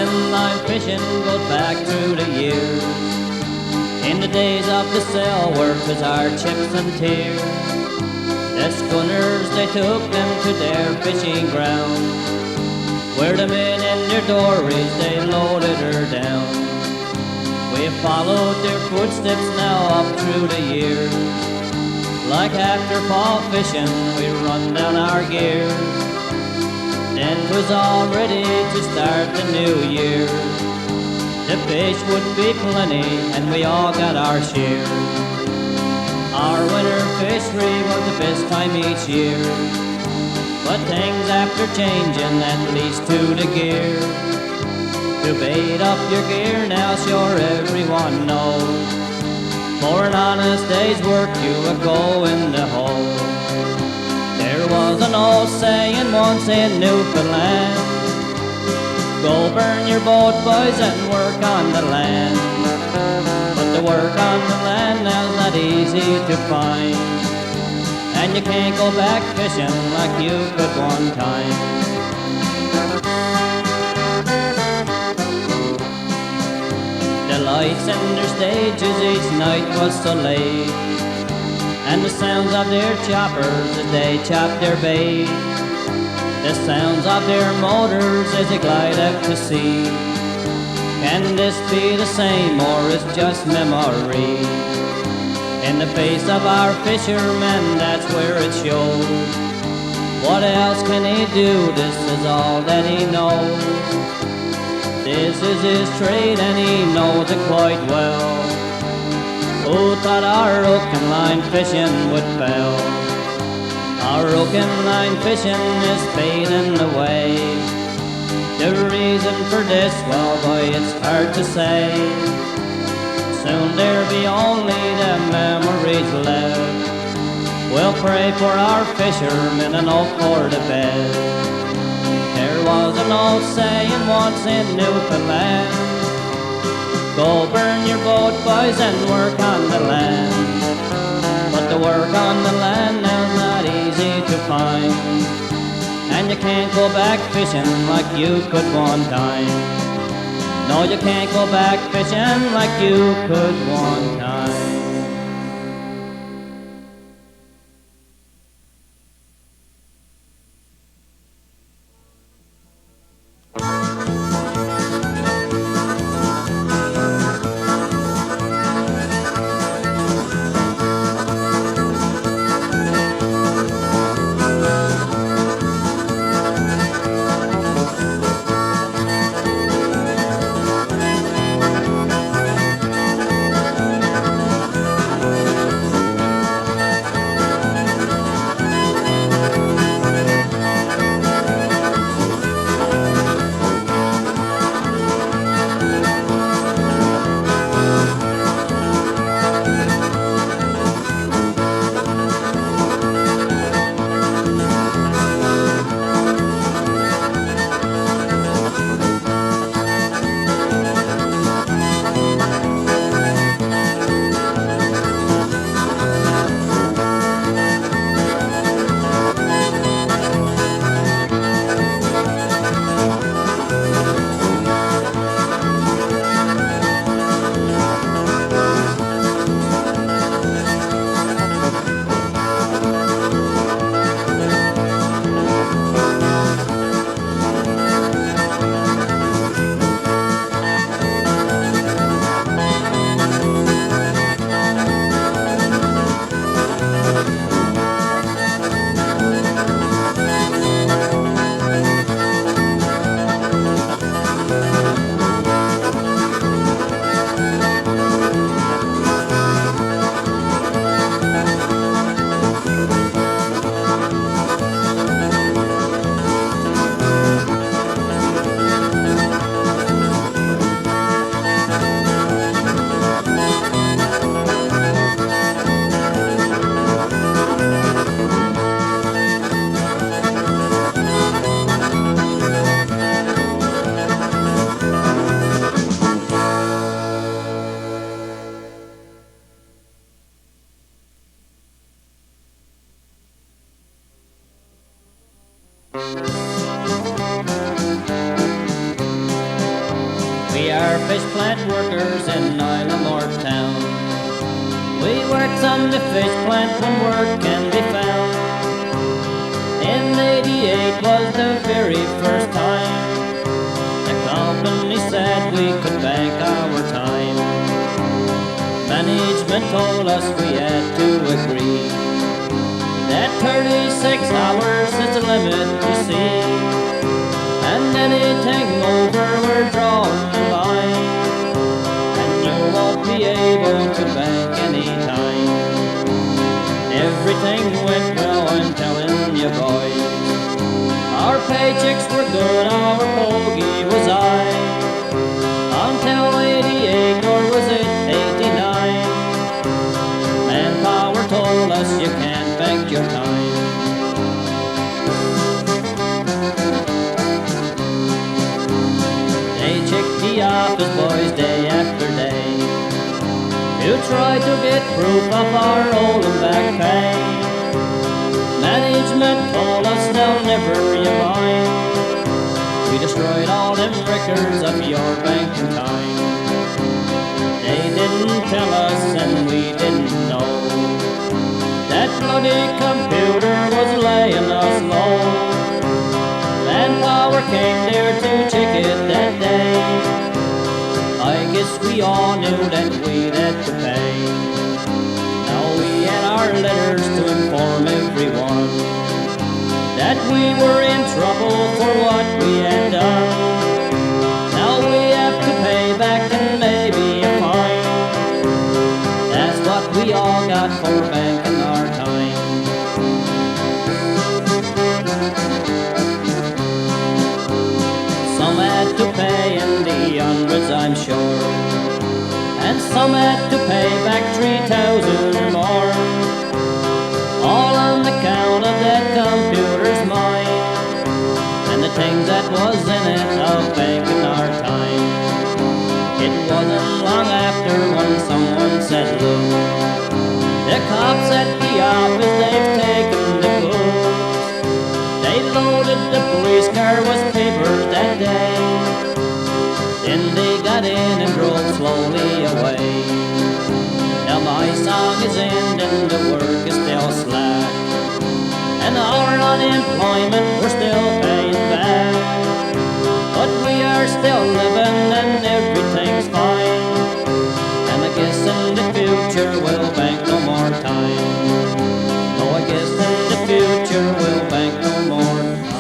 inline fishing goes back through the years. In the days of the sail work was our chips and tears. The schooners, they took them to their fishing ground, where the men in their dories, they loaded her down. We followed their footsteps now up through the years. Like after fall fishing, we run down our gear. Then 'twas all ready to start the new year. The fish would be plenty, and we all got our share. Our winter fishery was the best time each year. But things after changing, at least to the gear. To bait up your gear now, sure everyone knows. For an honest day's work, you would go in the hole. There was an old saying once in Newfoundland, go burn your boat, boys, and work on the land. But the work on the land now's not easy to find, and you can't go back fishing like you could one time. The lights in their stages each night was so late, and the sounds of their choppers as they chopped their bait, the sounds of their motors as they glide out to sea. Can this be the same, or is just memory? In the face of our fishermen, that's where it shows. What else can he do? This is all that he knows. This is his trade, and he knows it quite well. Who thought our hook and line fishing would fail? Our hook and line fishing is fading away. The reason for this, well, boy, it's hard to say. Soon there'll be only the memories left. We'll pray for our fishermen and hope for the best. There was an old saying once in Newfoundland, go burn your boat, boys, and work on the land. But the work on the land now's not easy to find, and you can't go back fishing like you could one time. No, you can't go back fishing like you could one time. are fish plant workers in Morts town. We worked on the fish plant when work can be found. In '88 was the very first time the company said we could bank our time. Management told us we had to agree that 36 hours is the limit, you see, and anything over we're drawing the line, and you won't be able to bank any time. Everything went well, I'm telling you boys. Our paychecks were good, our bogey was high, until '88, or was it '89? Manpower told us you can't bank your time. They checked the office boys day after day to try to get proof of our rolling back pay. Management told us they'll never you mind. We destroyed all them records of your banking time. They didn't tell us and we didn't know that bloody computer was laying us low. Manpower came there to check it that day. I guess we all knew that we'd had to pay. Now we had our letters to inform everyone that we were in trouble for what we had done. Now we have to pay back and maybe a fine. That's what we all got for banking our time. Some had to pay in the hundreds, I'm sure, and some had to pay back 3,000 or more, all on account of that computer's mine, and the things that was in it of banking our time. It wasn't long after when someone said, look, the cops at the office, they've taken the books. They loaded the police car with papers that day. Then they got in and drove slowly away. Now my song is ending, the work is still slack, and our unemployment we're still paying back. But we are still living and everything's fine, and I guess in the future we'll bank no more time. No, I guess in the future we'll bank no more time.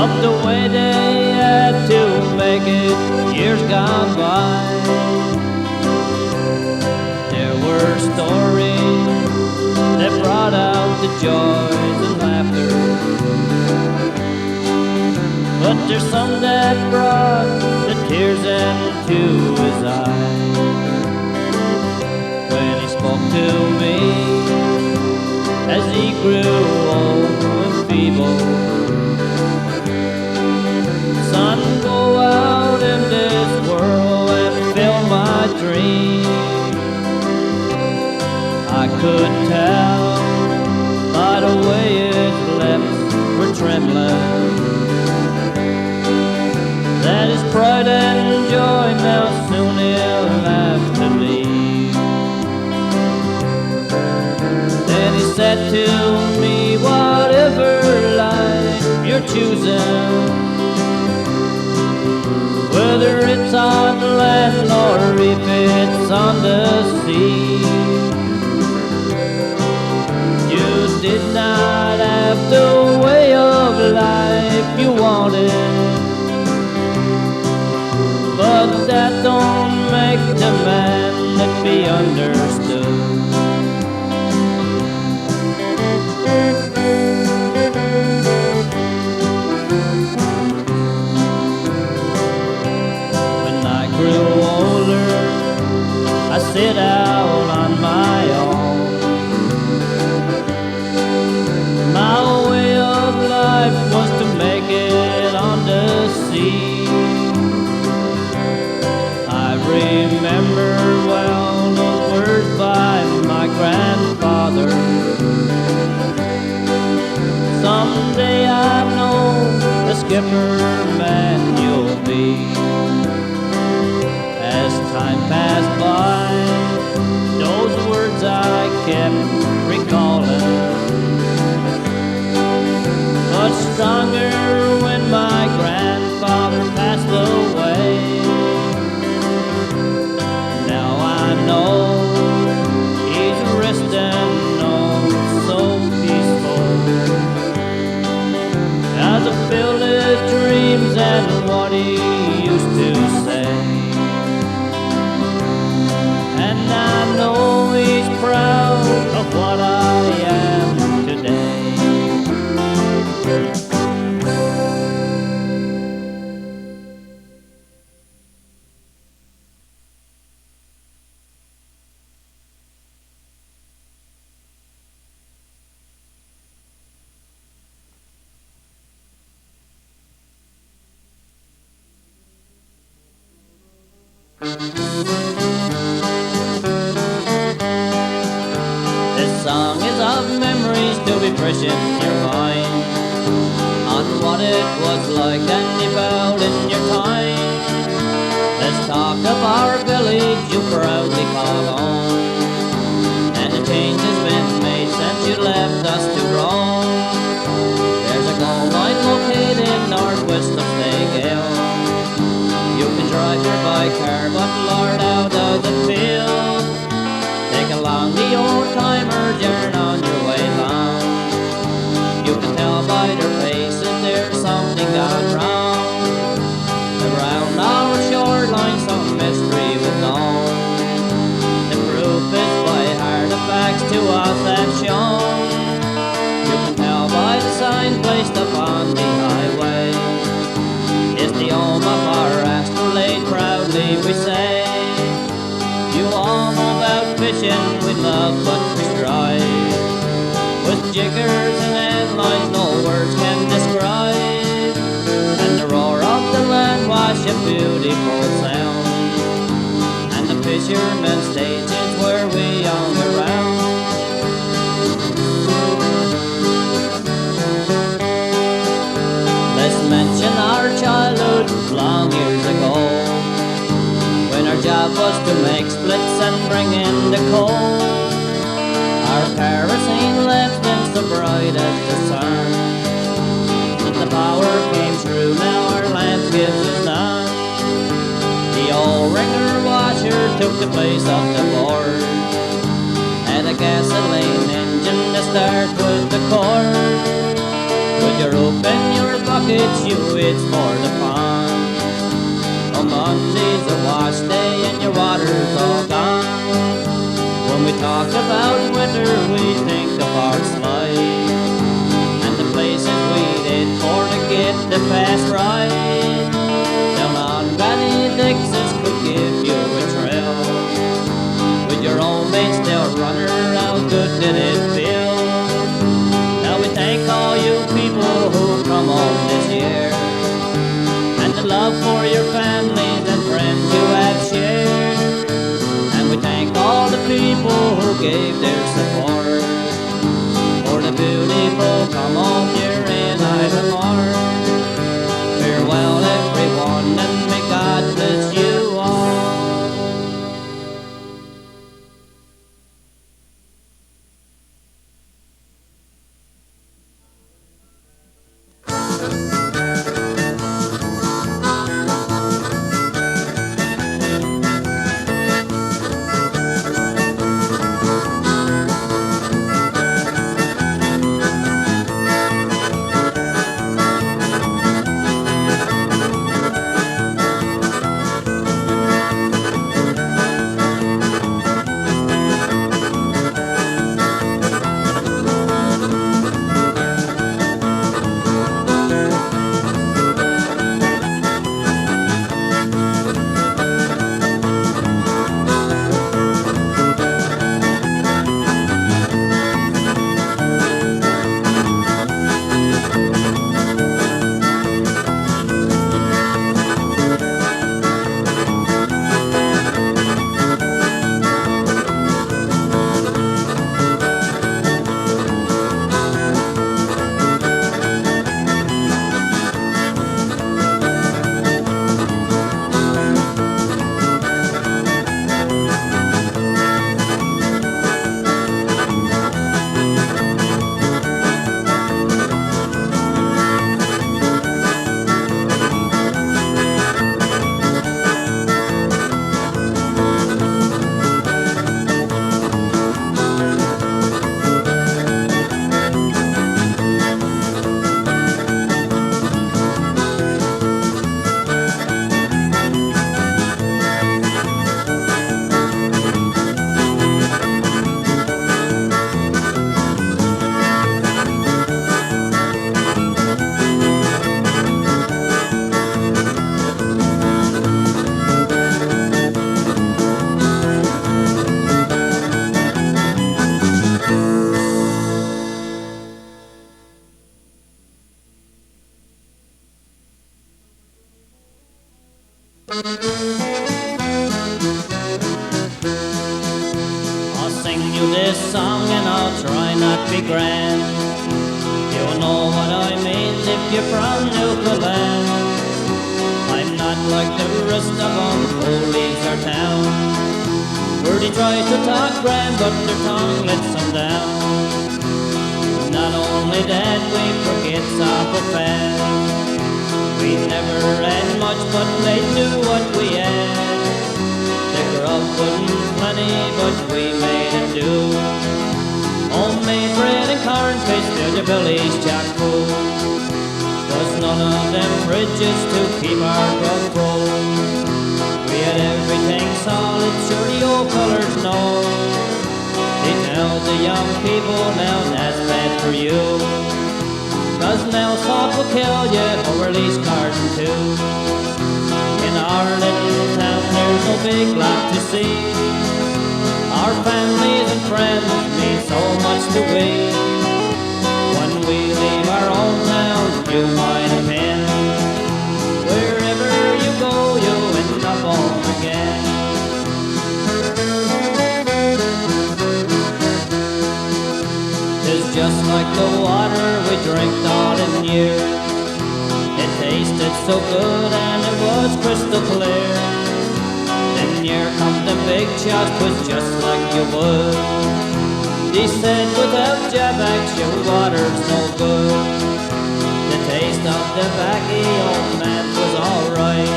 of the way they had to make it years gone by. There were stories that brought out the joys and laughter, but there's some that brought the tears into his eyes. When he spoke to me as he grew old and feeble, son, go out in this world and fill my dream. I could tell by the way his lips were trembling that his pride and joy now soon he'll have to leave. Then he said to me, whatever life you're choosing, whether it's on land or if it's on the sea, you did not have the way of life you wanted, but that don't make the man that be understood. When I grew older, I set out on my own. My way of life was to make it on the sea. Remember well those words by my grandfather. Someday I know the skipper man you'll be. As time passed by, those words I kept recalling, but stronger when my grandfather passed away. No, he's resting, oh, so peaceful, as I filled his dreams and what he used to say. And I know he's proud of what I am today. This song is of memories to be fresh in your mind, on what it was like and about in your time. Let's talk of our village you proudly call home, and the change has been made since you left us to roam. There's a gold mine located northwest of Stagale. You can drive your by car, but Lord, out of the field, take along the old-timer yarn on your way bound. You can tell by their faces there's something gone wrong. Around our shoreline some mystery was known. The proof is by artifacts to us have shown. You can tell by the sign placed upon the highway. It's the home of our astrolabe, proudly we say. You all know about fishing, we love but we strive. With jiggers and headlines no words can describe, and the roar of the land was a beautiful sound, and the fishermen's stages where we hung around. Let's mention our childhood long years ago, when our job was to make splits and bring in the coal. Our kerosene lamps been so bright as the sun, and the power came through, now our lamp gives us none. The old ringer washer took the place of the board, and a gasoline engine to start with the cord. Would you you open your buckets, it's for the pond. On Monday's a wash day and your water's all gone. When we talk about winter, we think of our slide and the places we did for to get the fast ride. Down on Benedict's could give you a trail. With your old mates still running, how good did it feel? Now we thank all you people who come home this year, and the love for your families and friends you have shared. And we thank all the people who gave their support for the beautiful come home here in Ivanmore. Farewell everyone, and may God bless you all. I'll sing you this song and I'll try not be grand. You'll know what I mean if you're from Newfoundland. I'm not like the rest of them who leaves our town, where they try to talk grand but their tongue lets them down. Not only that, we forget awful fast. We never had much but they knew what we had. The grub wasn't plenty but we made it do. Homemade bread and corn fish filled your bellies chock full. Was none of them bridges to keep our grub full. We had everything solid, sure the old fellers know. They tell the young people now that's bad for you, 'cause now salt will kill you or release carbon too. In our little town there's no big lot to see. Our families and friends mean so much to we. When we leave our own town, you might have been. Wherever you go, you'll end up home again. It's just like the water we drink all in year. It tasted so good and it was crystal clear. Then here come the big shots, was just like you would. They said without Jabax your water's no good. The taste of the backy old man was alright.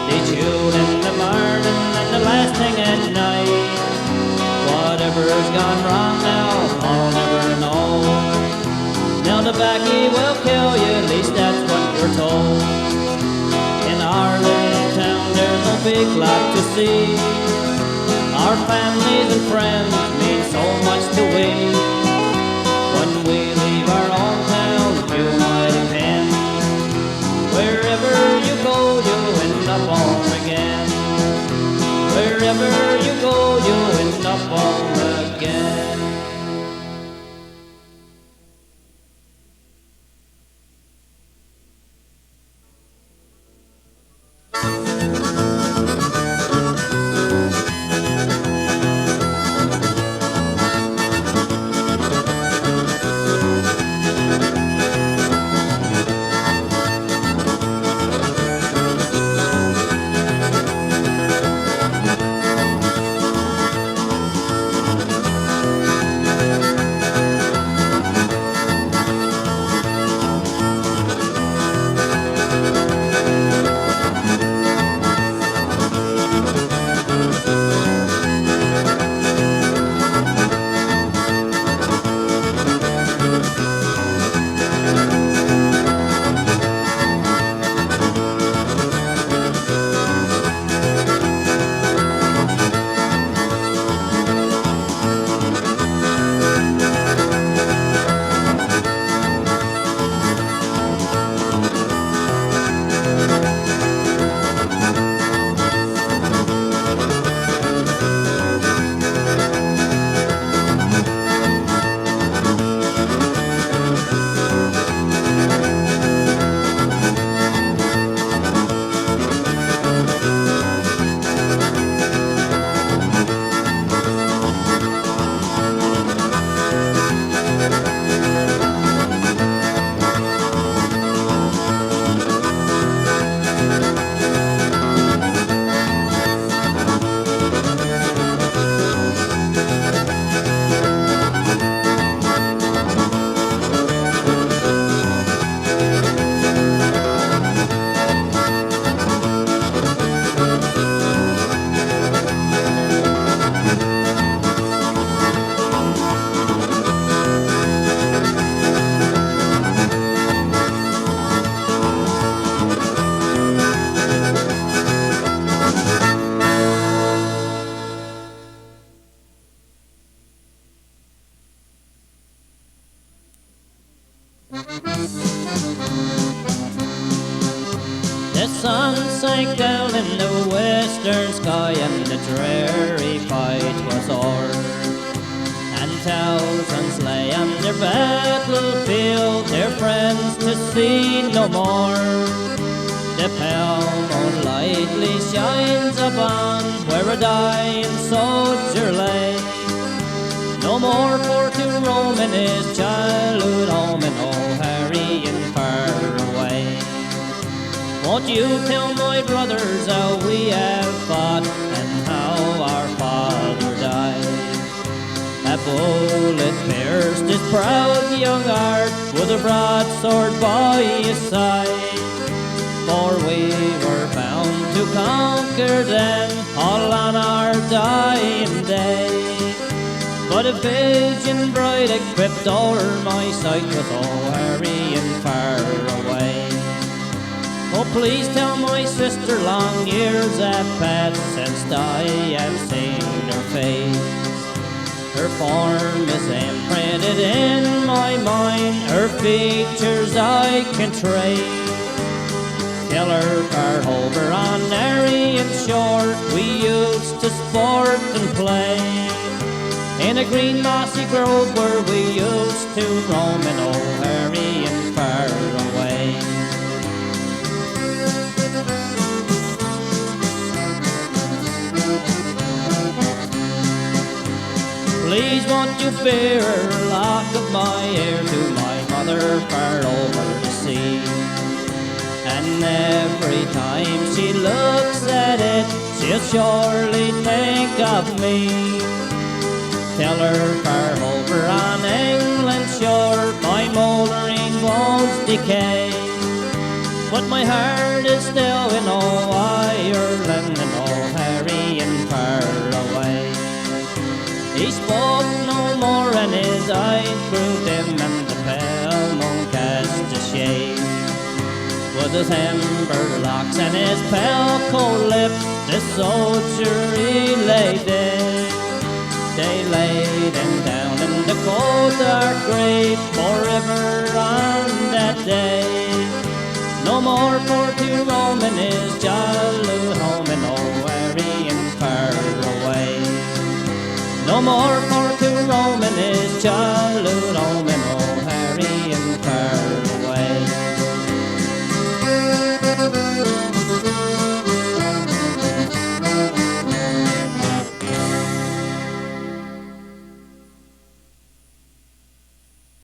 They chewed in the morning and the last thing at night. Whatever's gone wrong now, I'll never know. Now the backy will to see. Our families and friends mean so much to we. When we leave our own town, you might depend. Wherever you go, you'll end up home again. Wherever you go, you'll end up home again. The sun sank down in the western sky, and the dreary fight was o'er. And thousands lay on their battlefield, their friends to see no more. The pale moon lightly shines upon where a dying soldier lay. No more for to roam in his childhood home in old Harry and far away. Won't you tell my brothers how we have fought and how our father died? A bullet pierced his proud young heart with a broadsword by his side. For we were bound to conquer them all on our dying day. But a vision bright had crept o'er my sight with old Harry and far away. Oh, please tell my sister long years have passed since I have seen her face. Her form is imprinted in my mind, her features I can trace. Tell her far over on Arian shore we used to sport and play. In a green mossy grove where we used to roam in old Harry and far away. Please won't you bear a lock of my hair to my mother far over the sea. And every time she looks at it, she'll surely think of me. Tell her far over on England's shore my mouldering bones decay. But my heart is still in old Ireland and old Harry and far away. He spoke no more and his eyes grew dim and the pale moon cast a shade. was his amber locks and his pale cold lips. The soldier he lay dead. They laid him down in the cold dark grave forever on that day. No more for to roam in his jolly home and oh, weary and far away. No more for